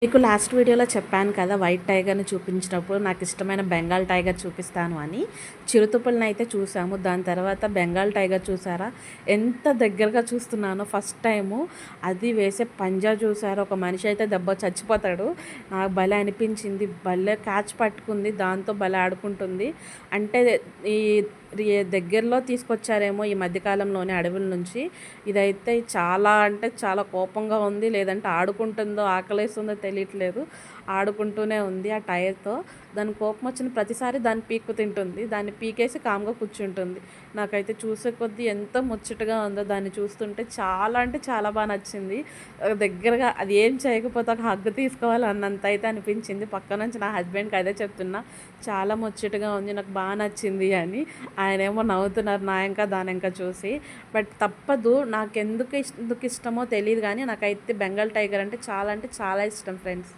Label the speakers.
Speaker 1: మీకు లాస్ట్ వీడియోలో చెప్పాను కదా, వైట్ టైగర్ని చూపించినప్పుడు నాకు ఇష్టమైన బెంగాల్ టైగర్ చూపిస్తాను అని. చిరుతపుల్ని అయితే చూసాము. దాని తర్వాత బెంగాల్ టైగర్ చూసారా, ఎంత దగ్గరగా చూస్తున్నానో ఫస్ట్ టైము. అది వేసే పంజా చూసారా, ఒక మనిషి అయితే దెబ్బ చచ్చిపోతాడు. నాకు భలే అనిపించింది. భలే క్యాచ్ పట్టుకుంది, దాంతో భలే ఆడుకుంటుంది. అంటే ఈ దగ్గరలో తీసుకొచ్చారేమో ఈ మధ్యకాలంలోనే అడవుల నుంచి. ఇదైతే చాలా అంటే చాలా కోపంగా ఉంది, లేదంటే ఆడుకుంటుందో ఆకలేస్తుందో తెలియట్లేదు. ఆడుకుంటూనే ఉంది ఆ టైర్తో. దాని కోపం వచ్చిన ప్రతిసారి దాన్ని పీక్కు తింటుంది. దాన్ని పీకేసి కామ్గా కూర్చుంటుంది. నాకైతే చూసే కొద్దీ ఎంత ముచ్చటగా ఉందో దాన్ని చూస్తుంటే. చాలా అంటే చాలా బాగా నచ్చింది. దగ్గరగా అది ఏం చేయకపోతే ఒక హగ్గు తీసుకోవాలి అన్నంత అయితే అనిపించింది. పక్క నుంచి నా హస్బెండ్కి అదే చెప్తున్నా, చాలా ముచ్చటగా ఉంది, నాకు బాగా నచ్చింది అని. ఆయనేమో నవ్వుతున్నారు నా ఇంకా దాని ఇంకా చూసి. బట్ తప్పదు, నాకెందుకు ఎందుకు ఇష్టమో తెలియదు కానీ నాకైతే బెంగాల్ టైగర్ అంటే చాలా ఇష్టం ఫ్రెండ్స్.